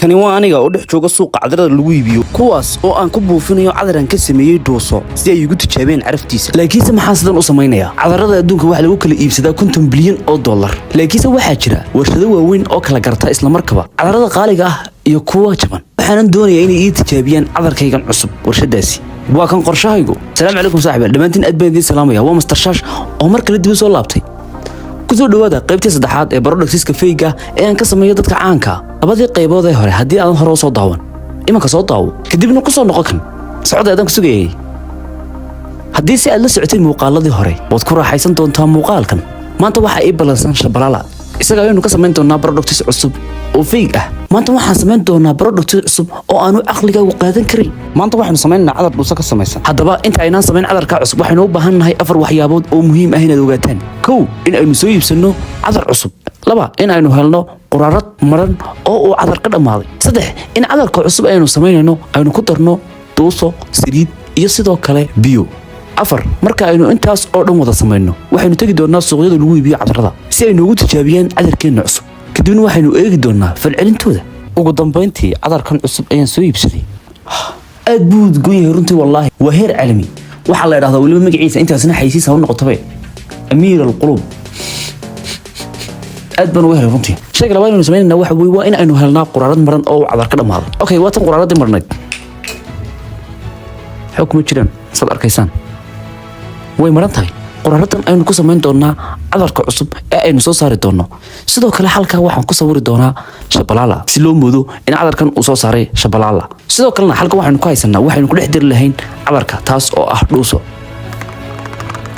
kani waa aniga oo dhex jooga suuqa cadarada lagu iibiyo kuwaas oo aan ku buufinayo cadaran ka sameeyay dhuuso si ay ugu tijaabeen caraftiisa laakiinse maxaa sidan u sameynaya cadarada adduunka waxa lagu kala iibsadaa $50 bilyan laakiinse waxaa jira warshado waaweyn oo kala garta isla markaba cadarada qaaliga ah iyo kuwa jaban waxaan doonayaa inay ii tijaabiyaan cadarkaygan cusub warshadaasi waa kan qorshahaygu salaam calaykum saaxiib dhamaantiin aad baan idin salaamaya waa Mr. Shash oo mar kale dib soo laabtay kusoo dhawaada qaybtii saddexaad ee products fayga ee aan ka sameeyo dadka caanka labadii qaybood ee hore haddii aan hore soo daawan imanka soo daawo kadibna ku soo noqon kan socod aad ku sugayay haddii si aad la socotay muuqaaladii hore waad ku raaxaysan doontaa muuqaalkan maanta waxa ay balansan Shabalala isaga aynu ka sameyn doonaa products cusub oo fayg ah maanta waxaan sameyn doonaa products cusub oo aanu aqligaagu qaadan karin maanta waxaanu sameynaa cadar dhuuso ka samaysan haddaba inta aynaan sameyn cadarka cusub waxaynu u baahannahay afar waxyaabood oo muhiim ah inaad ogaataan kow in aynu soo iibsano cadar cusub laba in aynu helno quraarad maran oo uu cadar ka dhamaaday saddex in cadarka cusub aynu sameynayno aynu ku darno dhuuso saliid iyo sidoo kale biyo afar marka aynu intaas oo dhan wada sameeyno waxaynu tagi doonaa suuqyada lagu iibiyo cadarada si ay noogu tijaabiyaan cadarkeena cusub kadibna waxaynu eegi doonaa falcelintooda ugu dambeyntii cadarkan cusub ayaan soo iibsaday aad buu go'ay runtii wallahi waa heer caalami waxa la yiraahdaa waliba magaciisa intaasna xaysiis ha noqotay amiir alqulub aad baan uga helay runtii shayga labaad inuu sameynaa waxa weey waa in aynu helnaa quraarad maran oo cadar ka dhamaaday okay waa tan quraaradii marnayd xukuma jiraan sad arkaysaan way maran tahay quraaradan aynu ku sameyn doonaa cadarka cusub ee aynu soo saari doono sidoo kale halka waxaan ku sawiri doonaa Shabalala si loo moodo in cadarkan uu soo saaray Shabalala sidoo kale halka waxaanu ku haysanaa waxaynu ku dhex dir lahayn cadarka taas oo ah dhuuso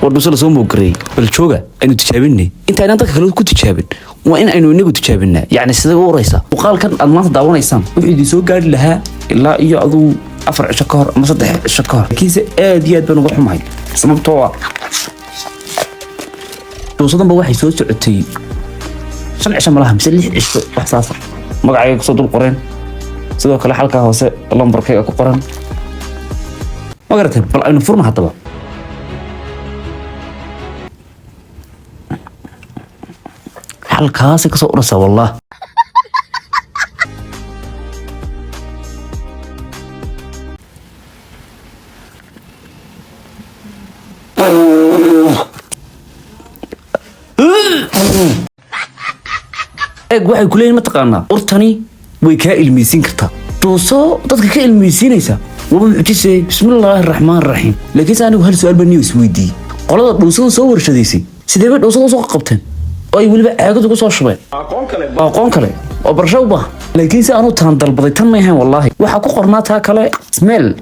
wadhuuso la soo moogaray bal jooga aynu tijaabinay inta aynan dadka kale ku tijaabin waa in aynu inagu tijaabinaa yani sida u waraysa muuqaalkan aad maanta daawanaysaan wuxuu idin soo gaari lahaa ilaa iyo aduu 4 cisho ka hor ama 3 cisho ka hor kiisa aad iyo aad baan uga xumahay sababtoo ah dhuusadanba waxay soo socotay 5 cisho malaha mise 6 cisho wax saas magacayga soo dul qoreen sidoo kale halka hoose lambarkayga ku qoran magartay bal aynu furno hadaba halkaas ka soo urasa wallah waxay ku leeyihiin ma taqaanaa urtani way ka ilmeysiin kartaa dhuuso dadka ka ilmeysiinaysa waba mucjisay bismillaahir rahmaanir rahiim laakiin anigu hal su'aal baan isweydiiyay qolada dhuusada soo warshadaysay sidee bay dhuusada soo qabteen oo ay waliba caagadu ku soo shubeen aqoon kale oo barsho u baahan laakiin si aanu taan dalbaday tan ma ahayn wallahi waxa ku qornaa taa kale smell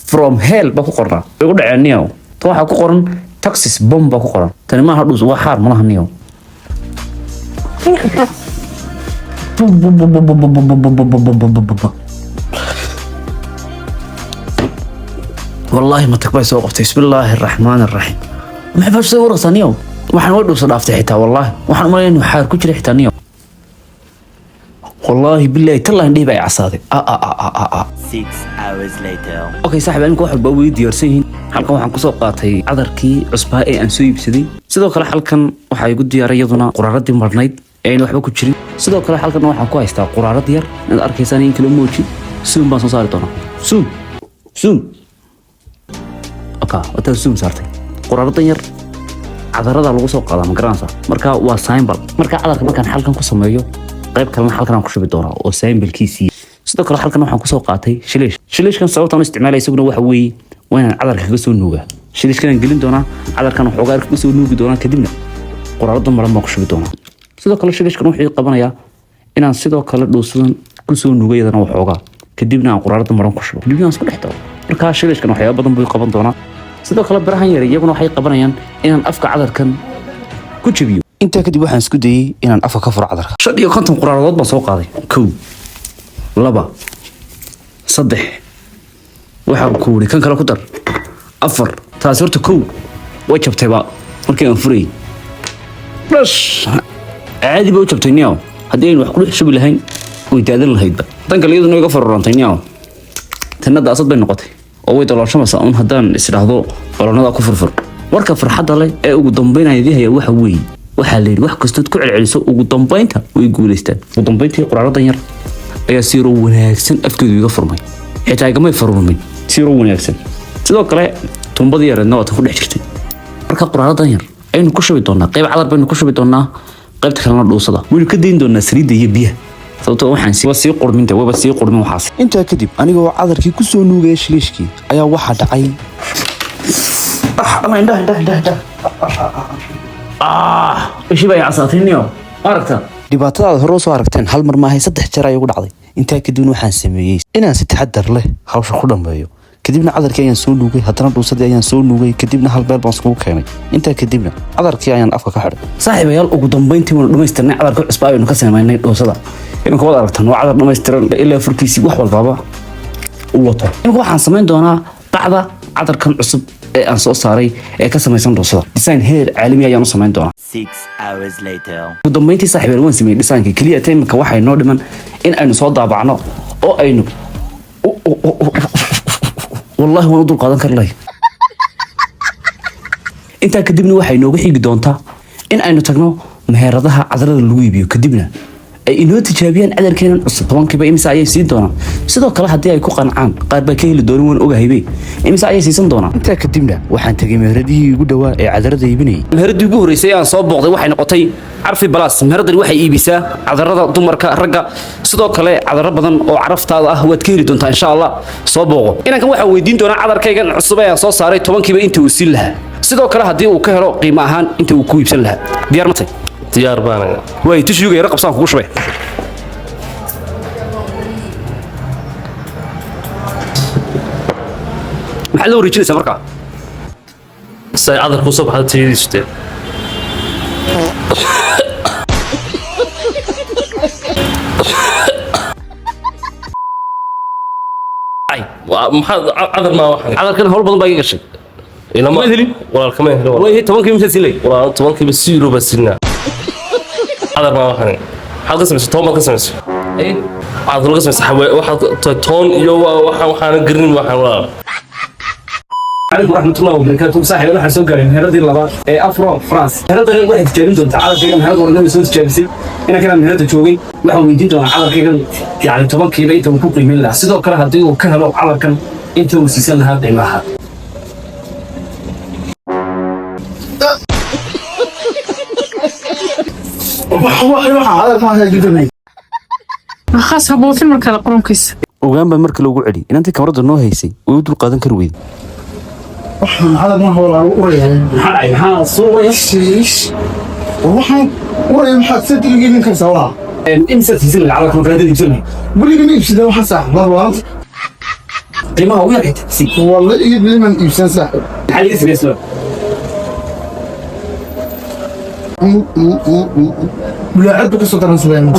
from hell ba ku qornaa way u dhaceeniyo to waxa ku qoran Texas bomb ba ku qoran tani ma aha dhuus waa xaar malaha niyo والله ما تكبر سوق بسم الله الرحمن الرحيم ما حبش صور ثانيه waxaan wada dhaaftay xitaa wallahi waxaan u maleeyay xaar ku jira xitaa niyo wallahi billahi tallah indhihi bay casaaday 6 hours later okay saaxiib aan ku wax baa weey diyaarsan halkan waxaan ku soo qaatay cadarkii cusbaa ee aan soo iibsaday sidoo kale halkan waxa ay ku diyaaray iyaduna quraaradii marnayd ee waxba ku jirin sidoo kale halkan waxaan ku haystaa quraarad yar in arkaysaan in kala mooji suun baan soo saari doonaa suun okay wata suun saartay quraaradan yar cadarada lagu soo qaadaa ma garanaysa marka waa symbol marka cadarka markaan halkan ku sameeyo qayb kalena halkan aan ku shubi doonaa oo symbolkiisii sidoo kale halkan waxaan ku soo qaatay shiliishkan sababta aan isticmaalay isaguna waxa weey waa inaan cadarka kaga soo nuuga shiliishkan gelin doonaa cadarkan wuxuu gaar kaga soo nuugi doonaa kadibna quraarada maran baan ku shubi doonaa sidoo kale shiliishkan wuxuu qabanayaa inaan sidoo kale dhuusadan ku soo nuugayadana waxoogaa kadibna aan quraarada maran ku shubo kadibna aan isku dhex daro marka shiliishkan waxyaabo badan buu qaban doonaa sidoo kale barahan yar iyaguna waxay qabanayaan inaan afka cadarkan ku jabiyo inta kadib waxaan isku dayay inaan afka ka furo cadarka 50 quraaradood baan soo qaaday 1 2 3 waxaan ku wari kan kale ku dar 4 taas horta 1 way jabtayba markii aan furay bas aadi buu jabtay niyo hadii aan wax ku dhex shubi lahayn way daadan lahaydba tan kale iyaduna iga farorantay niyo tanada asad bay noqotay oo way dalooshamaysaa un haddaan isdhaahdo balonada ku furfur warka farxadda leh ee ugu dambeynaya waxa weey waxa la yiri wax kastood ku celceliso ugu dambeynta way guuleystaan ugu dambeyntii quraaradan yar ayaa si yaro wanaagsan afkeedu iga furmay xitaa igamay furmin si yaro wanaagsan sidoo kale tumbadii yareedna waatan ku dhex jirtay marka quraaradan yar aynu ku shubi doonaa qayb cadar baynu ku shubi doonaa qaybta kalena dhuusada waynu ka dayn doonaa saliidda iyo biyaha sababtoo waxaan sii qurminta waba sii qurmin waxaas intaa kadib anigoo cadarkii ku soo nuugaya shiliishkii ayaa waxaa dhacay ishii baa casaatayniyo aragta dhibaatadaada hore usoo aragteen hal mar maahay 3 jeer ayay ugu dhacday intaa kadibna waxaan sameeyey inaan si taxadar leh hawsha ku dhammeeyo kadibna cadarkii ayaan soo nuugay haddana dhuusadii ayaan soo nuugay kadibna hal meel baan iskugu keenay intaa kadibna cadarkii ayaan afka ka xidhay saaxiibayaal ugu dambeyntii waynu dhammaystirnay cadarka cusub ayaynu ka samaynay dhuusada iminka wada aragtaan waa cadar dhammaystiran ilaa furkiisii wax walbaaba u wato iminka waxaan samayn doonaa bacda cadarkan cusub ee aan soo saaray ee ka samaysan dhuusada design heer caalami ayaan u samayn doonaa 6 hours later. ugu dambeyntii saaxiibayaal waan sameeyey dhisaankii keliya iminka waxay noo dhiman in aynu soo daabacno oo aynu والله وانا دول قادن كر لي انت كدبنا waxay nooga xigi doontaa in aynu tagno meheradaha cadarada lagu iibiyo kadibna ay inoo tijaabiyaan cadarkeena cusub tobankiiba imisa ayay siin doonaan sidoo kale hadii ay ku qancaan qaar ba ka heli doonaan waan ogahaybe imisa ayay siisan doonaan inta kadibna waxaan tagay meheradii ugu dhawaa ee cadarada iibinayay meheradii ugu horeysay aan soo booqday waxay noqotay carfi balaas meheradani waxay iibisaa cadarada dumarka ragga sidoo kale cadaro badan oo caraftaada ah waad ka heli doontaa insha Allah soo booqo inaan kan waxa weydiin doonaa cadarkaygan cusub ee aan soo saaray tobankiiba inta uu siin lahaa sidoo kale hadii uu ka helo qiimo ahaan inta uu ku iibsan lahaa diyaar ma tahay diyaar baan way tishiyuga yar qabsan kugu shubay maxaa loo wareejinaysaa markaa say cadar ku soo baxda tayadiisute maxaa cadar maa waxan cadarkan hawl badan baa iga gashay ilama helin walaal kama helo way tobankiiba inta silay walaal tobankiiba zero baa silnaa cadar maa waxan maxaad ka samaysay toban baad ka samaysay waxaad laga samaysay waxaad toon iyo waxaana garinin waxaan walaal عليكم ورحمة الله وبركاته صاحب أنا حسون قال إن هذه اللغة أفرو فرنسا هذا غير واحد تجارين دون تعال كذا من هذا ورنا مسوي تجارسي أنا كنا من هذا تجوي واحد من دون على كذا يعني طبعا كذا أنت مفوق من الله سيدو كره هذي وكره لو على كان أنت وسيسان هذا معها خاص هبوط المركز قرون كيس وقام بمركز لو قعدي إن أنت كمرة إنه هيسي ويدور قادن كرويد هذا ما هو الأولى ها صورة وحن وين محسد اللي من كسواه إمسك تسلم على كم فلان تسلم بقول لي يمشي ده واحد صح مرات قيمة هو يريد سي والله يجيب لي من يمشي صح حالي اسمه اسمه ولا عد بقصة ترى سليمان